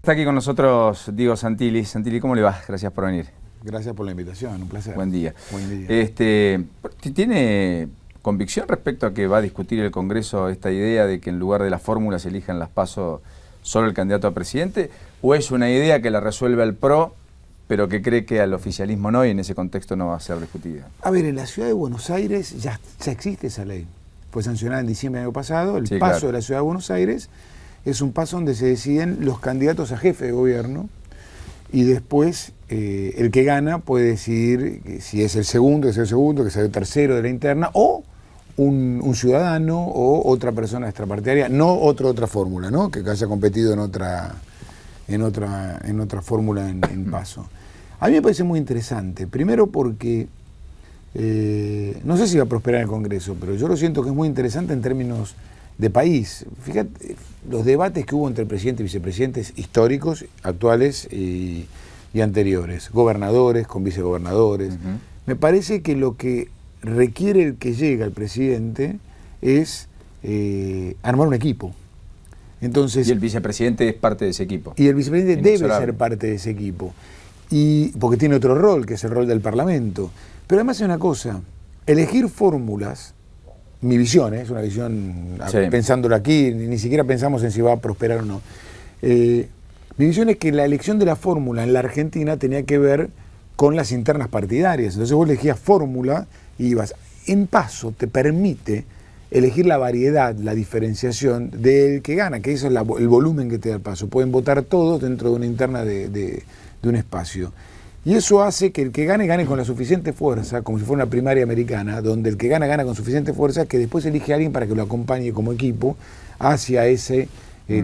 Está aquí con nosotros Diego Santilli. Santilli, ¿cómo le va? Gracias por venir. Gracias por la invitación, un placer. Buen día. Buen día. ¿Tiene convicción respecto a que va a discutir el Congreso esta idea de que en lugar de las fórmulas se elijan las PASO solo el candidato a presidente? ¿O es una idea que la resuelve el PRO, pero que cree que al oficialismo no y en ese contexto no va a ser discutida? A ver, en la ciudad de Buenos Aires ya existe esa ley. Fue sancionada en diciembre del año pasado. El paso de la ciudad de Buenos Aires es un paso donde se deciden los candidatos a jefe de gobierno y después el que gana puede decidir si es el segundo, que sea el tercero de la interna, o un ciudadano o otra persona extrapartidaria, no otra fórmula, ¿no? Que haya competido en otra fórmula en paso. A mí me parece muy interesante, primero porque no sé si va a prosperar en el Congreso, pero yo lo siento que es muy interesante en términos de país. Fíjate, los debates que hubo entre presidente y vicepresidentes históricos, actuales y anteriores, gobernadores con vicegobernadores. Me parece que lo que requiere el que llega al presidente es armar un equipo. Entonces, y el vicepresidente es parte de ese equipo. Y el vicepresidente debe ser parte de ese equipo. Porque tiene otro rol, que es el rol del Parlamento. Pero además hay una cosa, elegir fórmulas, mi visión, es una visión, pensándolo aquí, ni siquiera pensamos en si va a prosperar o no. Mi visión es que la elección de la fórmula en la Argentina tenía que ver con las internas partidarias. Entonces vos elegías fórmula y ibas. En paso te permite elegir la variedad, la diferenciación del que gana, que eso es el volumen que te da el paso. Pueden votar todos dentro de una interna de un espacio. Y eso hace que el que gane, gane con la suficiente fuerza, como si fuera una primaria americana, donde el que gana, gana con suficiente fuerza, que después elige a alguien para que lo acompañe como equipo hacia esa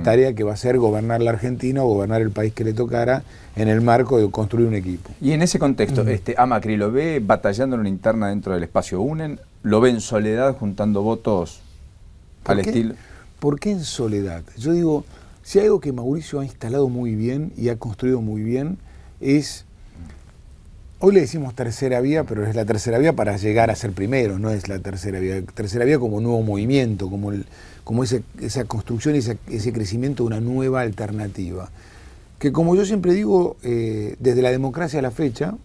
tarea que va a ser gobernar la Argentina o gobernar el país que le tocara en el marco de construir un equipo. Y en ese contexto, ¿a Macri lo ve batallando en una interna dentro del espacio UNEN? ¿Lo ve en soledad juntando votos al estilo? ¿Por qué en soledad? Yo digo, si hay algo que Mauricio ha instalado muy bien y ha construido muy bien es... Hoy le decimos tercera vía, pero es la tercera vía para llegar a ser primero, no es la tercera vía. Tercera vía como nuevo movimiento, como esa construcción y ese crecimiento de una nueva alternativa. Que como yo siempre digo, desde la democracia a la fecha,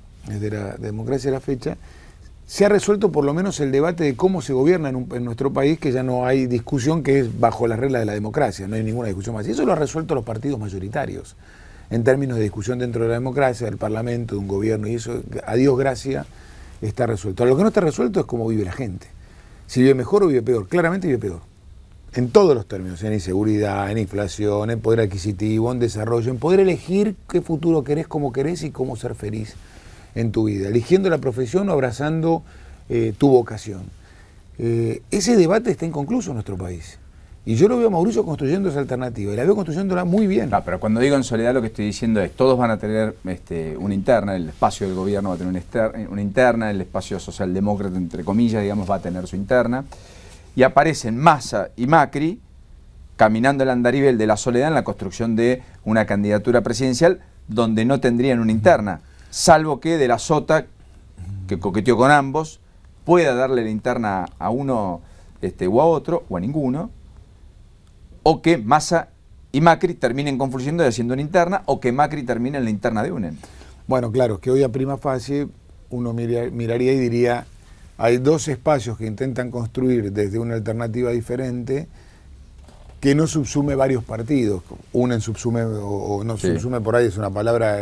se ha resuelto por lo menos el debate de cómo se gobierna en nuestro país, que ya no hay discusión, que es bajo las reglas de la democracia, no hay ninguna discusión más. Y eso lo ha resuelto los partidos mayoritarios. En términos de discusión dentro de la democracia, del Parlamento, de un gobierno, y eso, a Dios gracia, está resuelto. Lo que no está resuelto es cómo vive la gente. Si vive mejor o vive peor. Claramente vive peor. En todos los términos, en inseguridad, en inflación, en poder adquisitivo, en desarrollo, en poder elegir qué futuro querés, cómo querés y cómo ser feliz en tu vida. Eligiendo la profesión o abrazando tu vocación. Ese debate está inconcluso en nuestro país. Y yo lo veo a Mauricio construyendo esa alternativa, y la veo construyéndola muy bien. No, pero cuando digo en soledad lo que estoy diciendo es, todos van a tener una interna, el espacio del gobierno va a tener una interna, el espacio socialdemócrata, entre comillas, digamos, va a tener su interna, y aparecen Massa y Macri caminando el andarivel de la soledad en la construcción de una candidatura presidencial donde no tendrían una interna, salvo que de la Sota, que coqueteó con ambos, pueda darle la interna a uno o a otro, o a ninguno, o que Massa y Macri terminen confluyendo y haciendo una interna, o que Macri termine en la interna de UNEN. Bueno, claro, que hoy a prima facie uno miraría y diría, hay dos espacios que intentan construir desde una alternativa diferente que no subsume varios partidos. UNEN subsume, o no subsume por ahí, es una palabra,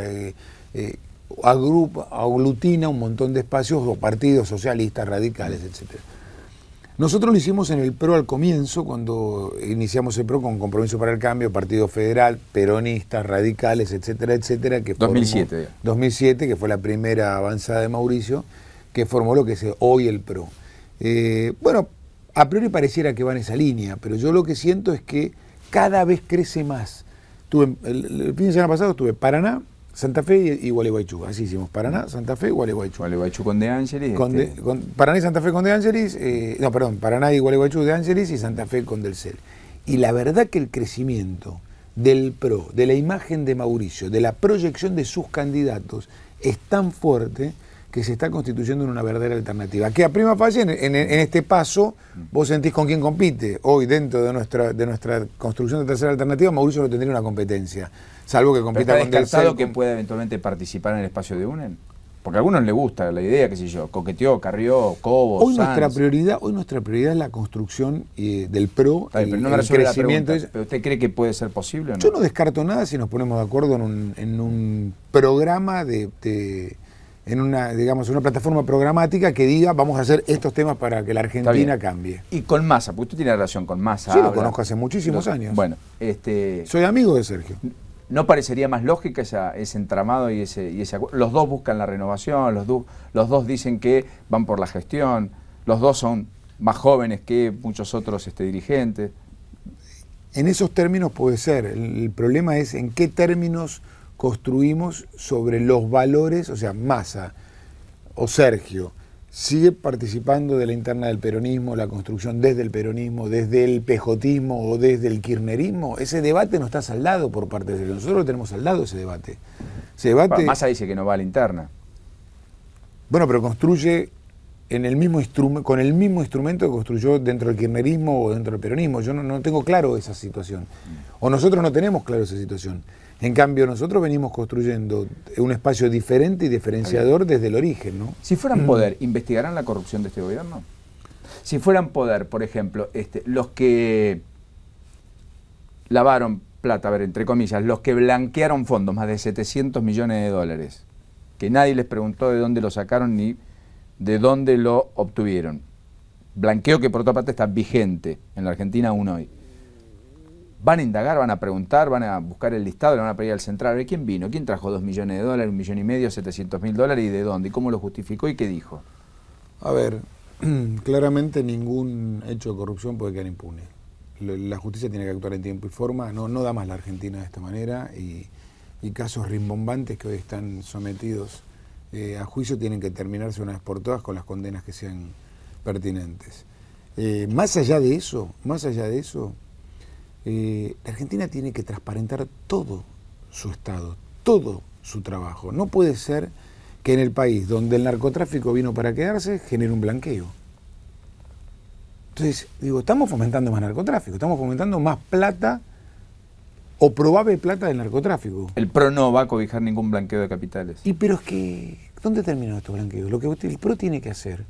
aglutina un montón de espacios o partidos socialistas, radicales, etcétera. Nosotros lo hicimos en el PRO al comienzo, cuando iniciamos el PRO con Compromiso para el Cambio, Partido Federal, peronistas, radicales, etcétera, etcétera. Que 2007. 2007, que fue la primera avanzada de Mauricio, que formó lo que es hoy el PRO. Bueno, a priori pareciera que va en esa línea, pero yo lo que siento es que cada vez crece más. El fin de semana pasado estuve en Paraná, Santa Fe y Gualeguaychú. Así hicimos, Paraná, Santa Fe y Gualeguaychú. Gualeguaychú con De Angelis. Paraná y Santa Fe con De Angelis, Paraná y Gualeguaychú de Angelis y Santa Fe con Del Cel. Y la verdad que el crecimiento del PRO, de la imagen de Mauricio, de la proyección de sus candidatos, es tan fuerte que se está constituyendo en una verdadera alternativa. Que a prima facie, en este paso, vos sentís con quién compite. Hoy, dentro de nuestra construcción de tercera alternativa, Mauricio no tendría una competencia, salvo que compita con Del descartado que pueda eventualmente participar en el espacio de UNEN. Porque a algunos les gusta la idea, qué sé yo, coqueteó, Carrió, Cobos, hoy nuestra prioridad es la construcción del PRO, pero no me el crecimiento. ¿Pero usted cree que puede ser posible o no? Yo no descarto nada si nos ponemos de acuerdo en un programa en una plataforma programática que diga vamos a hacer estos temas para que la Argentina cambie. Y con Massa, porque usted tiene relación con Massa. Sí, lo conozco hace muchísimos años. Bueno, soy amigo de Sergio. ¿No parecería más lógica ese entramado y ese acuerdo? Los dos buscan la renovación, los dos dicen que van por la gestión, los dos son más jóvenes que muchos otros dirigentes. En esos términos puede ser. El problema es en qué términos construimos sobre los valores, o sea, Massa o Sergio sigue participando de la interna del peronismo, la construcción desde el peronismo, desde el pejotismo o desde el kirchnerismo. Ese debate no está saldado por parte de Sergio. Nosotros lo tenemos saldado ese debate. Massa dice que no va a la interna. Bueno, pero construye con el mismo instrumento que construyó dentro del kirchnerismo o dentro del peronismo. Yo no tengo claro esa situación. O nosotros no tenemos claro esa situación. En cambio, nosotros venimos construyendo un espacio diferente y diferenciador desde el origen, ¿no? Si fueran poder, ¿investigarán la corrupción de este gobierno? Si fueran poder, por ejemplo, los que lavaron plata, a ver, entre comillas, los que blanquearon fondos, más de 700 millones de dólares, que nadie les preguntó de dónde lo sacaron ni de dónde lo obtuvieron. Blanqueo que por otra parte está vigente en la Argentina aún hoy. Van a indagar, van a preguntar, van a buscar el listado, le van a pedir al central, a ver quién vino, quién trajo 2 millones de dólares, 1,5 millones, 700.000 dólares y de dónde, y cómo lo justificó y qué dijo. A ver, claramente ningún hecho de corrupción puede quedar impune. La justicia tiene que actuar en tiempo y forma, no da más la Argentina de esta manera y casos rimbombantes que hoy están sometidos a juicio tienen que terminarse una vez por todas con las condenas que sean pertinentes. Más allá de eso, la Argentina tiene que transparentar todo su Estado, todo su trabajo. No puede ser que en el país donde el narcotráfico vino para quedarse genere un blanqueo. Entonces, estamos fomentando más narcotráfico, estamos fomentando más plata o probable plata del narcotráfico. El PRO no va a cobijar ningún blanqueo de capitales. Pero es que, ¿dónde terminan estos blanqueos? Lo que el PRO tiene que hacer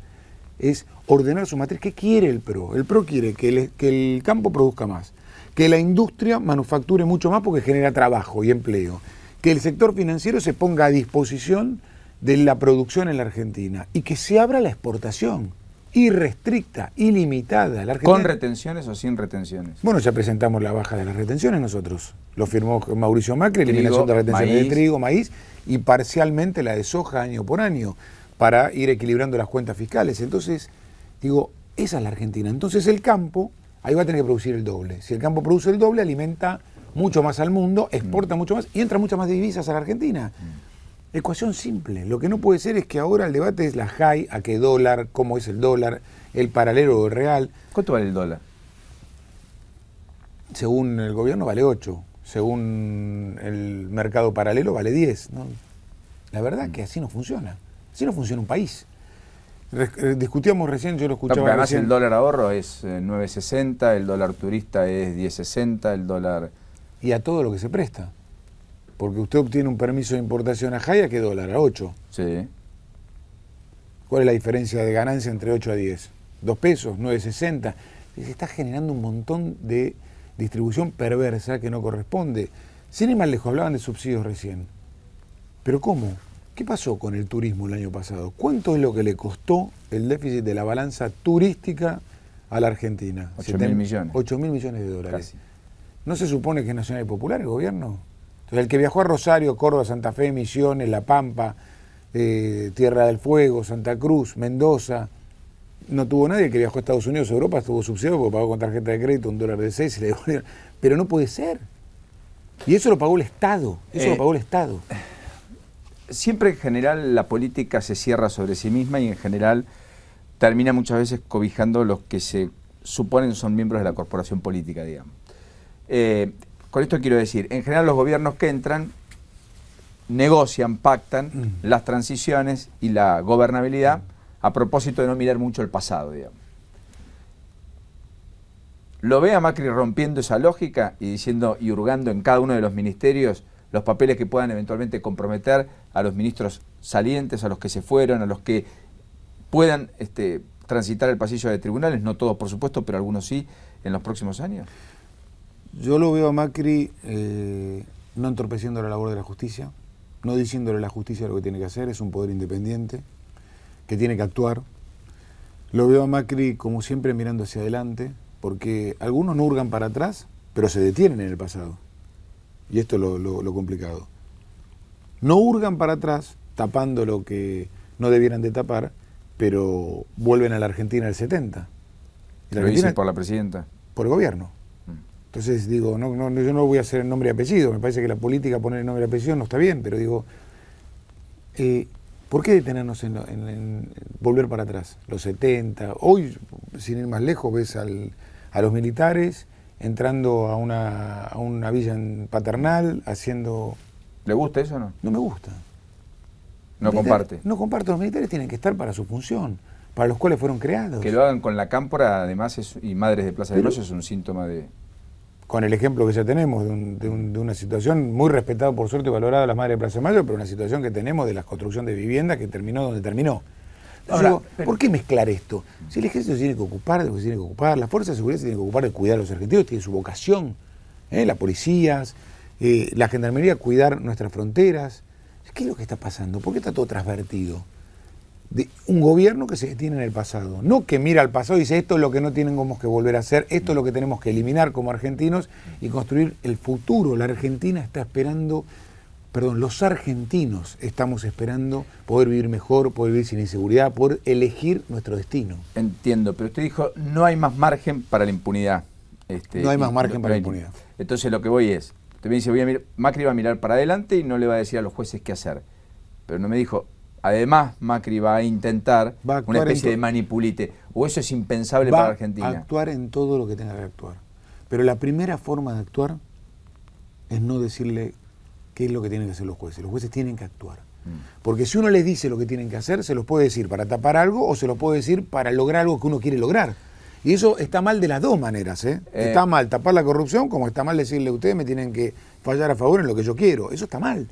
es ordenar su matriz. ¿Qué quiere el PRO? El PRO quiere que el campo produzca más, que la industria manufacture mucho más porque genera trabajo y empleo, que el sector financiero se ponga a disposición de la producción en la Argentina y que se abra la exportación irrestricta, ilimitada. ¿Con retenciones o sin retenciones? Bueno, ya presentamos la baja de las retenciones nosotros. Lo firmó Mauricio Macri, eliminación de retenciones de trigo, maíz y parcialmente la de soja año por año para ir equilibrando las cuentas fiscales. Entonces, esa es la Argentina. Entonces el campo ahí va a tener que producir el doble. Si el campo produce el doble, alimenta mucho más al mundo, exporta mucho más y entra muchas más divisas a la Argentina. Ecuación simple. Lo que no puede ser es que ahora el debate es la JAI, a qué dólar, cómo es el dólar, el paralelo o el real. ¿Cuánto vale el dólar? Según el gobierno vale 8. Según el mercado paralelo vale 10. ¿No? La verdad que así no funciona. Así no funciona un país. Discutíamos recién, yo lo escuchaba porque además recién. El dólar ahorro es 9.60, el dólar turista es 10.60, el dólar... Y a todo lo que se presta. Porque usted obtiene un permiso de importación a JAI, ¿a qué dólar? A 8. Sí. ¿Cuál es la diferencia de ganancia entre 8 a 10? 2 pesos, 9.60. Se está generando un montón de distribución perversa que no corresponde. Sin ir más lejos, hablaban de subsidios recién. ¿Pero cómo? ¿Qué pasó con el turismo el año pasado? ¿Cuánto es lo que le costó el déficit de la balanza turística a la Argentina? 8.000 millones. 8.000 millones de dólares. Casi. ¿No se supone que es nacional y popular el gobierno? Entonces, el que viajó a Rosario, Córdoba, Santa Fe, Misiones, La Pampa, Tierra del Fuego, Santa Cruz, Mendoza, no tuvo nadie. El que viajó a Estados Unidos, Europa, estuvo subsidiado porque pagó con tarjeta de crédito $1.06 y le devolvieron. Pero no puede ser. Y eso lo pagó el Estado. Siempre en general la política se cierra sobre sí misma y en general termina muchas veces cobijando los que se suponen son miembros de la corporación política, digamos. Con esto quiero decir, en general los gobiernos que entran negocian, pactan las transiciones y la gobernabilidad a propósito de no mirar mucho el pasado, digamos. ¿Lo ve a Macri rompiendo esa lógica y diciendo y hurgando en cada uno de los ministerios los papeles que puedan eventualmente comprometer a los ministros salientes, a los que se fueron, a los que puedan transitar el pasillo de tribunales? No todos, por supuesto, pero algunos sí, en los próximos años. Yo lo veo a Macri no entorpeciendo la labor de la justicia, no diciéndole a la justicia lo que tiene que hacer, es un poder independiente, que tiene que actuar. Lo veo a Macri, como siempre, mirando hacia adelante, porque algunos no hurgan para atrás, pero se detienen en el pasado. Y esto es lo complicado. No hurgan para atrás, tapando lo que no debieran de tapar, pero vuelven a la Argentina del 70. ¿Lo dicen por la presidenta? Por el gobierno. Entonces digo, yo no voy a hacer el nombre y apellido, me parece que la política poner el nombre y apellido no está bien, pero digo, ¿por qué detenernos en volver para atrás? Los 70, hoy, sin ir más lejos, ves a los militares entrando a una villa en Paternal, haciendo... ¿Le gusta eso o no? No me gusta. ¿No comparte? No comparto, los militares tienen que estar para su función, para los cuales fueron creados. Que lo hagan con la cámpora, además, y Madres de Plaza de Mayo es un síntoma de... Con el ejemplo que ya tenemos de una situación muy respetada, por suerte, y valorada las Madres de Plaza de Mayo, pero una situación que tenemos de la construcción de vivienda que terminó donde terminó. Ahora, digo, ¿por qué mezclar esto? Si el ejército se tiene que ocupar de lo que se tiene que ocupar, las fuerzas de seguridad se tienen que ocupar de cuidar a los argentinos, tienen su vocación, las policías, la gendarmería, cuidar nuestras fronteras. ¿Qué es lo que está pasando? ¿Por qué está todo transvertido? De un gobierno que se detiene en el pasado, no que mira al pasado y dice esto es lo que no tenemos que volver a hacer, esto es lo que tenemos que eliminar como argentinos y construir el futuro. La Argentina está esperando, los argentinos estamos esperando poder vivir mejor, poder vivir sin inseguridad, poder elegir nuestro destino. Entiendo, pero usted dijo no hay más margen para la impunidad. No hay más margen para la impunidad. Entonces lo que voy es, usted me dice Macri va a mirar para adelante y no le va a decir a los jueces qué hacer, pero no me dijo... Además, Macri va a intentar una especie de manipulite. ¿O eso es impensable para Argentina? Va a actuar en todo lo que tenga que actuar. Pero la primera forma de actuar es no decirle qué es lo que tienen que hacer los jueces. Los jueces tienen que actuar. Porque si uno les dice lo que tienen que hacer, se los puede decir para tapar algo o se los puede decir para lograr algo que uno quiere lograr. Y eso está mal de las dos maneras. Está mal tapar la corrupción, como está mal decirle a ustedes me tienen que fallar a favor en lo que yo quiero. Eso está mal.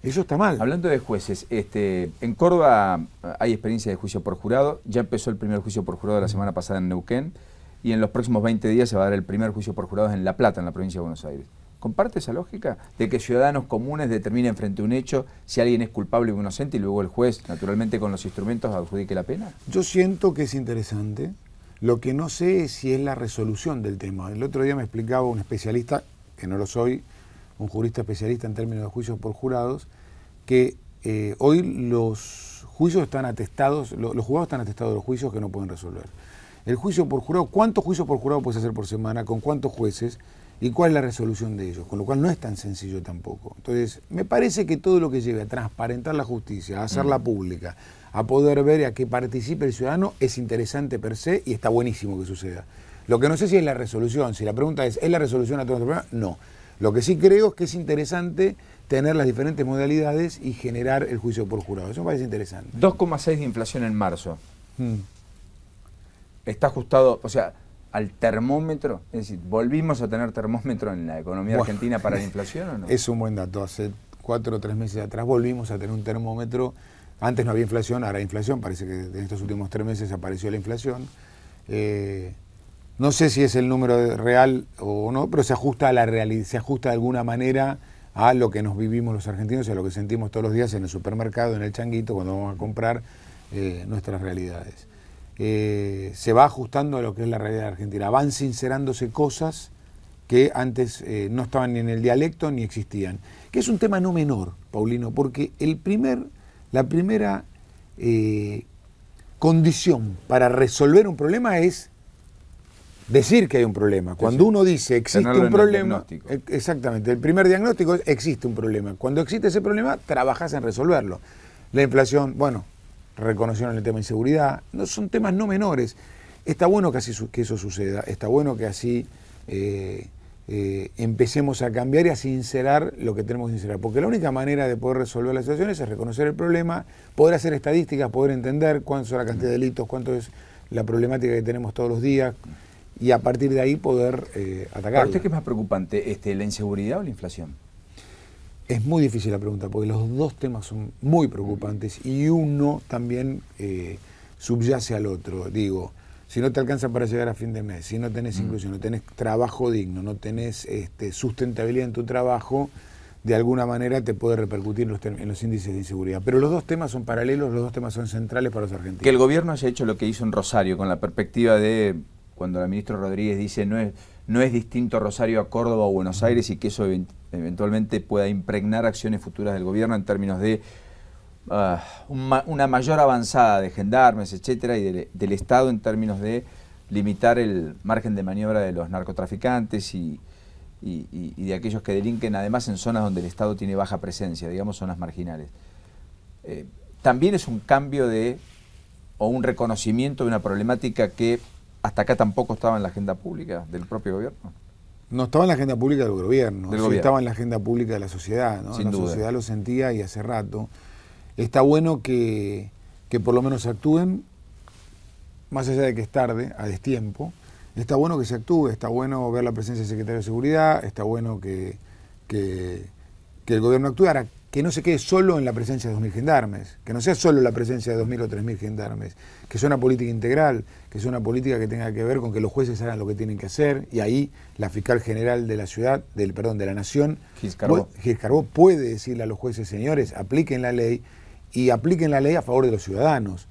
Eso está mal. Hablando de jueces, en Córdoba hay experiencia de juicio por jurado, ya empezó el primer juicio por jurado la semana pasada en Neuquén, y en los próximos 20 días se va a dar el primer juicio por jurado en La Plata, en la provincia de Buenos Aires. ¿Comparte esa lógica de que ciudadanos comunes determinen frente a un hecho si alguien es culpable o inocente y luego el juez, naturalmente con los instrumentos, adjudique la pena? Yo siento que es interesante. Lo que no sé es si es la resolución del tema. El otro día me explicaba un especialista, que no lo soy, un jurista especialista en términos de juicios por jurados, que hoy los juicios están atestados, los juzgados están atestados de los juicios que no pueden resolver. El juicio por jurado, ¿cuántos juicios por jurado puedes hacer por semana? ¿Con cuántos jueces? ¿Y cuál es la resolución de ellos? Con lo cual no es tan sencillo tampoco. Entonces, me parece que todo lo que lleve a transparentar la justicia, a hacerla pública, a poder ver y a que participe el ciudadano, es interesante per se y está buenísimo que suceda. Lo que no sé si es la resolución, si la pregunta es la resolución a todos los problemas? No. Lo que sí creo es que es interesante tener las diferentes modalidades y generar el juicio por jurado. Eso me parece interesante. 2,6 de inflación en marzo. Está ajustado, o sea, al termómetro. Es decir, ¿volvimos a tener termómetro en la economía argentina para la inflación o no? Es un buen dato. Hace 4 o 3 meses atrás volvimos a tener un termómetro. Antes no había inflación, ahora hay inflación. Parece que en estos últimos 3 meses apareció la inflación. No sé si es el número real o no, pero se ajusta a la realidad, se ajusta de alguna manera a lo que nos vivimos los argentinos y a lo que sentimos todos los días en el supermercado, en el changuito, cuando vamos a comprar nuestras realidades. Se va ajustando a lo que es la realidad argentina. Van sincerándose cosas que antes no estaban ni en el dialecto ni existían. Que es un tema no menor, Paulino, porque la primera condición para resolver un problema es decir que hay un problema. Cuando uno dice existe un problema, exactamente, el primer diagnóstico es existe un problema. Cuando existe ese problema, trabajas en resolverlo. La inflación, bueno, reconocieron el tema de inseguridad, no son temas no menores. Está bueno que eso suceda, está bueno que así empecemos a cambiar y a sincerar lo que tenemos que sincerar. Porque la única manera de poder resolver las situaciones es reconocer el problema, poder hacer estadísticas, poder entender cuánto son la cantidad de delitos, cuánto es la problemática que tenemos todos los días, y a partir de ahí poder atacarla. ¿Para usted qué es más preocupante, la inseguridad o la inflación? Es muy difícil la pregunta, porque los dos temas son muy preocupantes y uno también subyace al otro. Digo, si no te alcanza para llegar a fin de mes, si no tenés inclusión, no tenés trabajo digno, no tenés sustentabilidad en tu trabajo, de alguna manera te puede repercutir en los índices de inseguridad. Pero los dos temas son paralelos, los dos temas son centrales para los argentinos. Que el gobierno haya hecho lo que hizo en Rosario, con la perspectiva de, cuando la ministra Rodríguez dice no es distinto Rosario a Córdoba o Buenos Aires, y que eso eventualmente pueda impregnar acciones futuras del gobierno en términos de una mayor avanzada de gendarmes, etcétera, y del Estado en términos de limitar el margen de maniobra de los narcotraficantes y de aquellos que delinquen, además en zonas donde el Estado tiene baja presencia, digamos zonas marginales. También es un cambio o un reconocimiento de una problemática que hasta acá tampoco estaba en la agenda pública del propio gobierno. No estaba en la agenda pública del gobierno, gobierno. Estaba en la agenda pública de la sociedad, ¿no? Sin la duda. sociedad lo sentía y hace rato. Está bueno que por lo menos actúen, más allá de que es tarde, a destiempo. Está bueno que se actúe, está bueno ver la presencia del secretario de Seguridad, está bueno que el gobierno actúe. Ahora, que no se quede solo en la presencia de 2.000 gendarmes, que no sea solo la presencia de 2.000 o 3.000 gendarmes, que sea una política integral, que sea una política que tenga que ver con que los jueces hagan lo que tienen que hacer, y ahí la fiscal general de la ciudad, de la nación, Gil Carbó, puede decirle a los jueces: señores, apliquen la ley, y apliquen la ley a favor de los ciudadanos.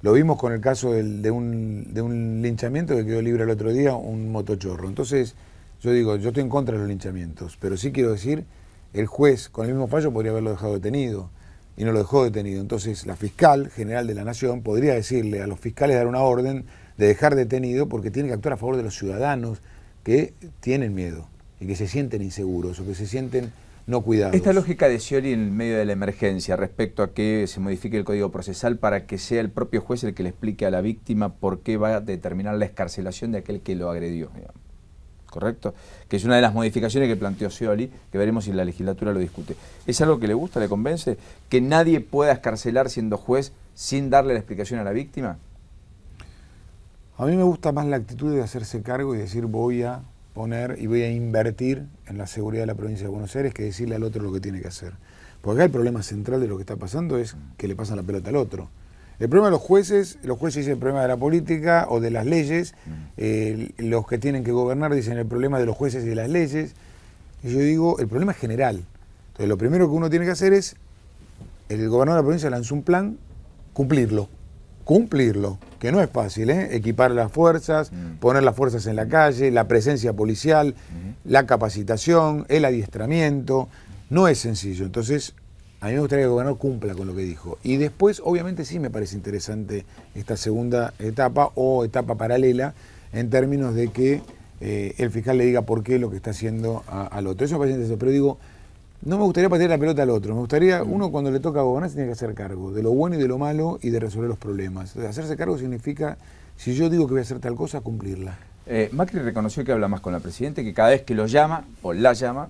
Lo vimos con el caso de un linchamiento que quedó libre el otro día, un motochorro. Entonces, yo digo, yo estoy en contra de los linchamientos, pero sí quiero decir, el juez con el mismo fallo podría haberlo dejado detenido, y no lo dejó detenido. Entonces, la fiscal general de la nación podría decirle a los fiscales, dar una orden de dejar detenido, porque tiene que actuar a favor de los ciudadanos que tienen miedo y que se sienten inseguros o que se sienten no cuidados. Esta lógica de Scioli en medio de la emergencia respecto a que se modifique el Código Procesal para que sea el propio juez el que le explique a la víctima por qué va a determinar la excarcelación de aquel que lo agredió, digamos. ¿Correcto? Que es una de las modificaciones que planteó Scioli, que veremos si la legislatura lo discute. ¿Es algo que le gusta, le convence? ¿Que nadie pueda excarcelar siendo juez sin darle la explicación a la víctima? A mí me gusta más la actitud de hacerse cargo y decir voy a poner y voy a invertir en la seguridad de la provincia de Buenos Aires, que decirle al otro lo que tiene que hacer. Porque acá el problema central de lo que está pasando es que le pasan la pelota al otro. El problema de los jueces dicen el problema de la política o de las leyes, los que tienen que gobernar dicen el problema de los jueces y de las leyes, y yo digo, el problema es general. Entonces lo primero que uno tiene que hacer es, el gobernador de la provincia lanzó un plan, cumplirlo, que no es fácil, equipar las fuerzas, poner las fuerzas en la calle, la presencia policial, la capacitación, el adiestramiento, no es sencillo. Entonces, a mí me gustaría que el gobernador cumpla con lo que dijo. Y después, obviamente, sí me parece interesante esta segunda etapa o etapa paralela en términos de que el fiscal le diga por qué lo que está haciendo al otro. Eso me parece interesante, pero digo, no me gustaría patear la pelota al otro. Me gustaría, uno cuando le toca gobernar se tiene que hacer cargo de lo bueno y de lo malo y de resolver los problemas. Entonces, hacerse cargo significa, si yo digo que voy a hacer tal cosa, cumplirla. Macri reconoció que habla más con la presidenta, que cada vez que lo llama, o la llama,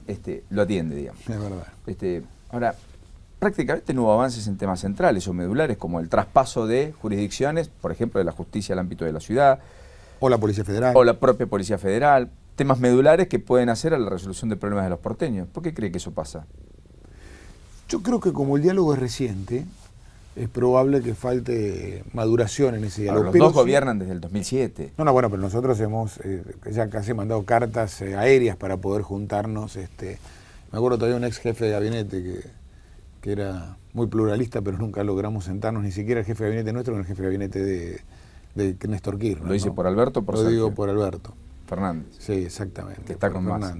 lo atiende, digamos. Es verdad. Ahora, prácticamente no hubo avances en temas centrales o medulares, como el traspaso de jurisdicciones, por ejemplo, de la justicia al ámbito de la ciudad. O la Policía Federal. O la propia Policía Federal. Temas medulares que pueden hacer a la resolución de problemas de los porteños. ¿Por qué cree que eso pasa? Yo creo que como el diálogo es reciente, es probable que falte maduración en ese diálogo. Los dos gobiernan desde el 2007. No, bueno, pero nosotros hemos ya casi mandado cartas aéreas para poder juntarnos. Me acuerdo todavía un ex jefe de gabinete que era muy pluralista, pero nunca logramos sentarnos, ni siquiera el jefe de gabinete nuestro con el jefe de gabinete de Néstor Kirchner. ¿Lo dice por Alberto o por Sergio? Sergio? Lo digo por Alberto. Fernández. Sí, exactamente. Que está con Massa.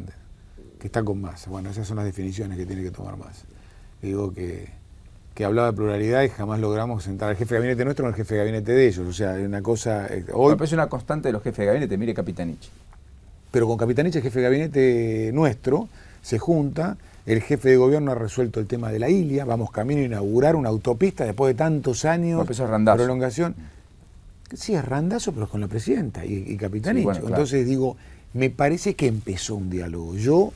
Que está con Massa. Bueno, esas son las definiciones que tiene que tomar Massa. Digo que hablaba de pluralidad y jamás logramos sentar al jefe de gabinete nuestro con el jefe de gabinete de ellos. O sea, una cosa... Hoy es una constante de los jefes de gabinete, mire Capitanich. Pero con Capitanich, el jefe de gabinete nuestro, se junta, el jefe de gobierno ha resuelto el tema de la Ilia, vamos camino a inaugurar una autopista después de tantos años de prolongación. Sí, es Randazzo, pero con la presidenta y Capitanich. Sí, bueno, claro. Entonces digo, me parece que empezó un diálogo. Yo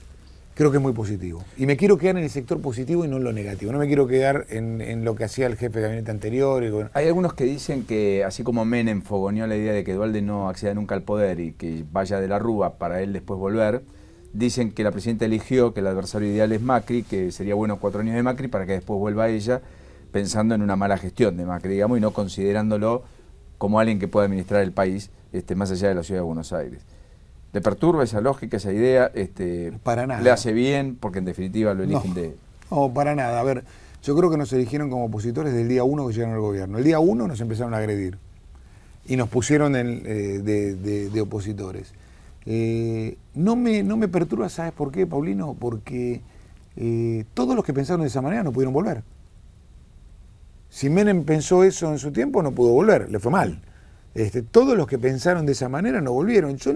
creo que es muy positivo. Y me quiero quedar en el sector positivo y no en lo negativo. No me quiero quedar en lo que hacía el jefe de gabinete anterior. Hay algunos que dicen que, así como Menem fogoneó la idea de que Duhalde no acceda nunca al poder y que vaya de la Rúa para él después volver, dicen que la presidenta eligió que el adversario ideal es Macri, que sería bueno 4 años de Macri para que después vuelva ella, pensando en una mala gestión de Macri, digamos, y no considerándolo como alguien que pueda administrar el país más allá de la ciudad de Buenos Aires. ¿Le perturba esa lógica, esa idea? Para nada. ¿Le hace bien? Porque en definitiva lo eligen No, para nada. A ver, yo creo que nos eligieron como opositores del día 1 que llegaron al gobierno. El día 1 nos empezaron a agredir y nos pusieron de opositores. No me perturba, ¿sabes por qué, Paulino? Porque todos los que pensaron de esa manera no pudieron volver. Si Menem pensó eso en su tiempo, no pudo volver, le fue mal. Todos los que pensaron de esa manera no volvieron. Yo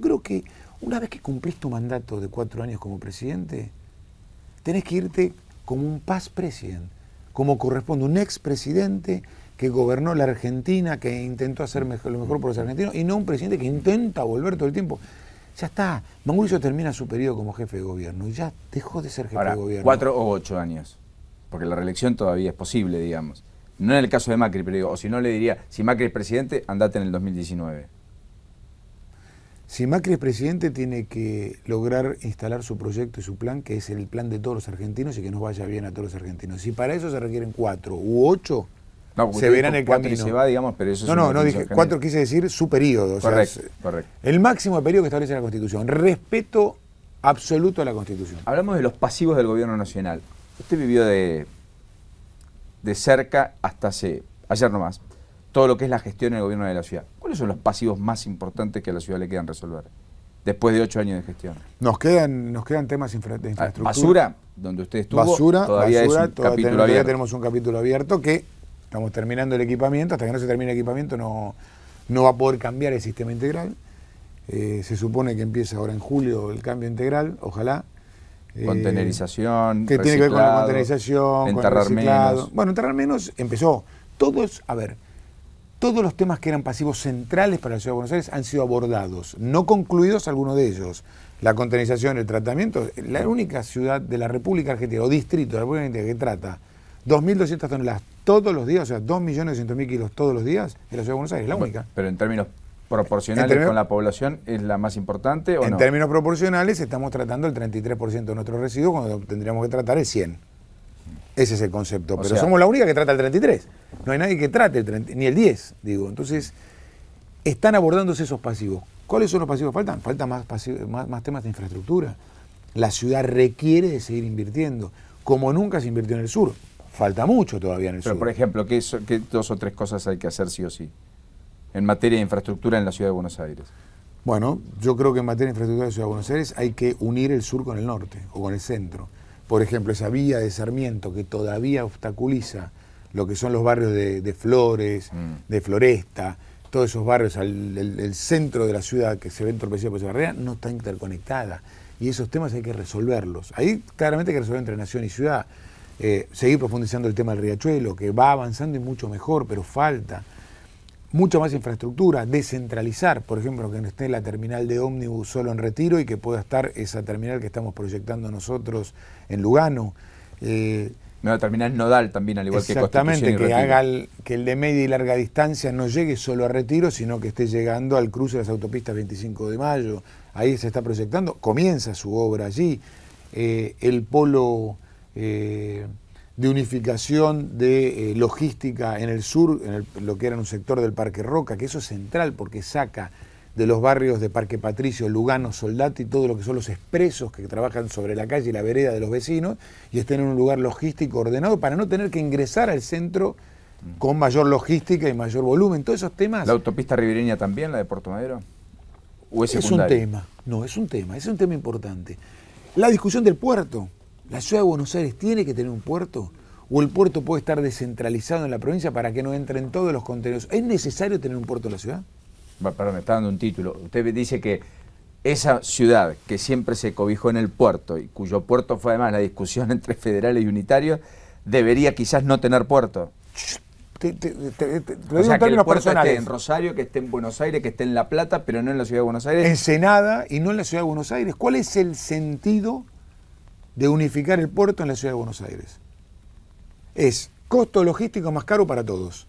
creo que una vez que cumplís tu mandato de 4 años como presidente, tenés que irte como un past president, como corresponde, un expresidente que gobernó la Argentina, que intentó hacer lo mejor por los argentinos, y no un presidente que intenta volver todo el tiempo. Ya está, Mauricio termina su periodo como jefe de gobierno y ya dejó de ser jefe de gobierno. 4 o 8 años, porque la reelección todavía es posible, digamos. No en el caso de Macri, pero digo, o si no le diría, si Macri es presidente, andate en el 2019. Si Macri es presidente, tiene que lograr instalar su proyecto y su plan, que es el plan de todos los argentinos y que nos vaya bien a todos los argentinos. Si para eso se requieren 4 u 8, no, se verá en el camino. Y se va, digamos, pero eso no dije 4, quise decir su periodo. Correcto, o sea, correcto. El máximo periodo que establece la Constitución. Respeto absoluto a la Constitución. Hablamos de los pasivos del gobierno nacional. Usted vivió de cerca hasta ayer nomás, todo lo que es la gestión del gobierno de la ciudad. ¿Cuáles son los pasivos más importantes que a la ciudad le quedan resolver después de 8 años de gestión? Nos quedan temas de infraestructura. Basura, donde usted estuvo, todavía es un capítulo abierto. Tenemos un capítulo abierto que estamos terminando el equipamiento. Hasta que no se termine el equipamiento no va a poder cambiar el sistema integral. Se supone que empieza ahora en julio el cambio integral, ojalá. Contenerización, que tiene que ver con la contenerización, enterrar con el reciclado. menos. Bueno, enterrar menos empezó. Todos los temas que eran pasivos centrales para la Ciudad de Buenos Aires han sido abordados, no concluidos algunos de ellos. La contenerización, el tratamiento, la única ciudad de la República Argentina, o distrito de la República Argentina que trata 2.200 toneladas todos los días, o sea, 2.200.000 kilos todos los días, es la Ciudad de Buenos Aires, la única. Pero en términos proporcionales con la población, ¿es la más importante o no? En términos proporcionales estamos tratando el 33% de nuestros residuos cuando tendríamos que tratar el 100%. Ese es el concepto. Pero somos la única que trata el 33%. No hay nadie que trate el 30, ni el 10%, digo. Entonces, están abordándose esos pasivos. ¿Cuáles son los pasivos que faltan? Faltan más temas de infraestructura. La ciudad requiere de seguir invirtiendo, como nunca se invirtió en el sur. Falta mucho todavía en el sur. Pero, por ejemplo, ¿qué 2 o 3 cosas hay que hacer sí o sí en materia de infraestructura en la Ciudad de Buenos Aires? Bueno, yo creo que en materia de infraestructura de la Ciudad de Buenos Aires hay que unir el sur con el norte o con el centro. Por ejemplo, esa vía de Sarmiento que todavía obstaculiza lo que son los barrios de Flores, de Floresta, todos esos barrios, el centro de la ciudad que se ve entorpecido por esa barrera, no está interconectada. Y esos temas hay que resolverlos. Ahí claramente hay que resolver entre nación y ciudad. Seguir profundizando el tema del riachuelo, que va avanzando y mucho mejor, pero falta. Mucha más infraestructura, descentralizar, por ejemplo, que no esté la terminal de ómnibus solo en Retiro y que pueda estar esa terminal que estamos proyectando nosotros en Lugano. Una terminal nodal también, al igual que Constitución y Retiro. Exactamente, que haga que el de media y larga distancia no llegue solo a Retiro, sino que esté llegando al cruce de las autopistas 25 de Mayo. Ahí se está proyectando, comienza su obra allí. El polo de unificación de logística en el sur, lo que era un sector del Parque Roca, que eso es central porque saca de los barrios de Parque Patricio, Lugano, Soldati, todo lo que son los expresos que trabajan sobre la calle y la vereda de los vecinos y estén en un lugar logístico ordenado para no tener que ingresar al centro con mayor logística y mayor volumen. Todos esos temas... ¿La autopista ribereña también, la de Puerto Madero? ¿O es secundario? Es un tema, no, es un tema importante. La discusión del puerto. ¿La Ciudad de Buenos Aires tiene que tener un puerto? ¿O el puerto puede estar descentralizado en la provincia para que no entren todos los contenedores? ¿Es necesario tener un puerto en la ciudad? Perdón, me está dando un título. Usted dice que esa ciudad que siempre se cobijó en el puerto y cuyo puerto fue además la discusión entre federales y unitarios, debería quizás no tener puerto. o sea, que el puerto esté en Rosario, que esté en Buenos Aires, que esté en La Plata, pero no en la ciudad de Buenos Aires. Ensenada y no en la ciudad de Buenos Aires. ¿Cuál es el sentido de unificar el puerto en la ciudad de Buenos Aires? Es costo logístico más caro para todos.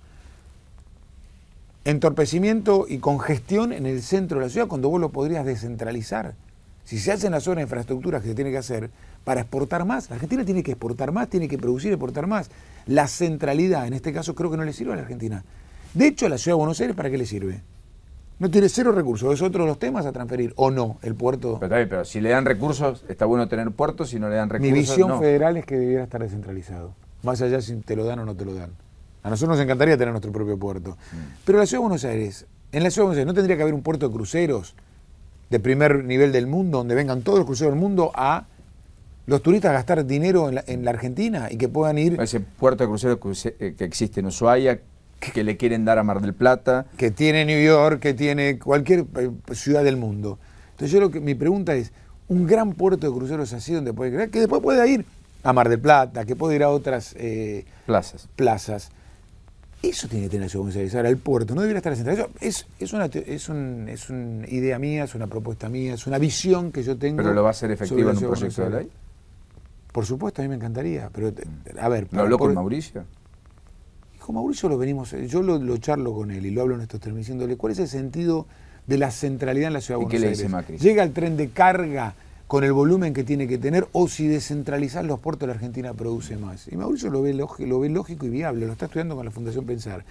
Entorpecimiento y congestión en el centro de la ciudad cuando vos lo podrías descentralizar. Si se hacen las obras de infraestructuras que se tiene que hacer para exportar más, la Argentina tiene que exportar más, tiene que producir y exportar más. La centralidad, en este caso, creo que no le sirve a la Argentina. De hecho, a la ciudad de Buenos Aires, ¿para qué le sirve? No tiene cero recursos, es otro de los temas a transferir, o no, el puerto. Pero si le dan recursos, está bueno tener puertos, si no le dan recursos, mi visión no. federal es que debiera estar descentralizado, más allá si te lo dan o no te lo dan. A nosotros nos encantaría tener nuestro propio puerto. Pero la ciudad de Buenos Aires, en la ciudad de Buenos Aires, ¿no tendría que haber un puerto de cruceros de primer nivel del mundo, donde vengan todos los cruceros del mundo a los turistas a gastar dinero en la Argentina y que puedan ir... Ese puerto de cruceros que existe en Ushuaia, que le quieren dar a Mar del Plata. Que tiene New York, que tiene cualquier ciudad del mundo. Entonces mi pregunta es, un gran puerto de cruceros así donde puede crear, que después pueda ir a Mar del Plata, que puede ir a otras plazas. Eso tiene que tener la ciudad de Buenos Aires. Ahora, el puerto no debería estar centralizado. Es una idea mía, es una propuesta mía, es una visión que yo tengo. ¿Pero lo va a hacer efectivo en un proyecto de ley? Por supuesto, a mí me encantaría. Pero, a ver, ¿Lo habló con Mauricio? Con Mauricio yo lo charlo con él y lo hablo en estos términos, diciéndole cuál es el sentido de la centralidad en la ciudad de Buenos Aires. ¿Y qué le dice Macri? ¿Llega el tren de carga con el volumen que tiene que tener o si descentralizar los puertos la Argentina produce más? Y Mauricio lo ve lógico y viable, lo está estudiando con la Fundación Pensar.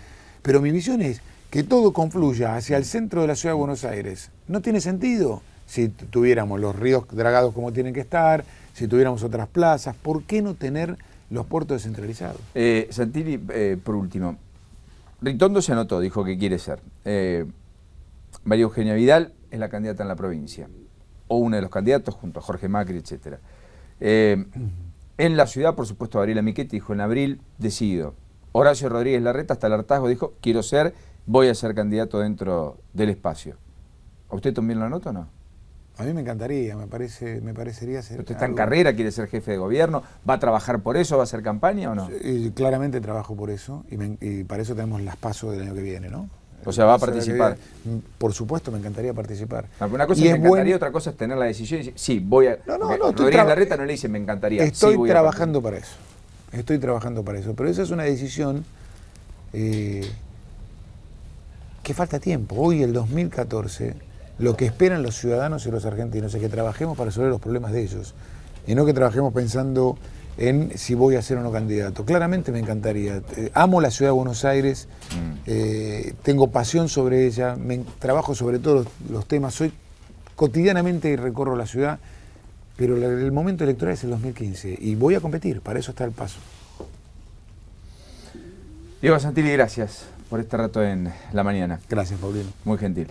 Pero mi visión es que todo confluya hacia el centro de la ciudad de Buenos Aires. No tiene sentido si tuviéramos los ríos dragados como tienen que estar, si tuviéramos otras plazas. ¿Por qué no tener los puertos descentralizados? Santilli, por último, Ritondo se anotó, dijo que quiere ser. María Eugenia Vidal es la candidata en la provincia, o uno de los candidatos junto a Jorge Macri, etc. En la ciudad, por supuesto, Gabriela Michetti dijo en abril, decido. Horacio Rodríguez Larreta, hasta el hartazgo, dijo, quiero ser, voy a ser candidato dentro del espacio. ¿A usted también lo anota o no? A mí me encantaría, me parecería ser... ¿Usted está en carrera, quiere ser jefe de gobierno? ¿Va a trabajar por eso? ¿Va a hacer campaña o no? Claramente trabajo por eso y para eso tenemos las PASO del año que viene, ¿no? O sea, ¿va a participar? Por supuesto, me encantaría participar. Una cosa es me encantaría, otra cosa es tener la decisión y decir, sí, voy a... No, Rodríguez Larreta no le dice me encantaría. Estoy trabajando para eso. Estoy trabajando para eso. Pero esa es una decisión que falta tiempo. Hoy, el 2014, lo que esperan los ciudadanos y los argentinos es que trabajemos para resolver los problemas de ellos. Y no que trabajemos pensando en si voy a ser o no candidato. Claramente me encantaría. Amo la ciudad de Buenos Aires, tengo pasión sobre ella, trabajo sobre todos los temas, cotidianamente recorro la ciudad, pero el momento electoral es el 2015 y voy a competir, para eso está el paso. Diego Santilli, gracias por este rato en la mañana. Gracias, Paulino. Muy gentil.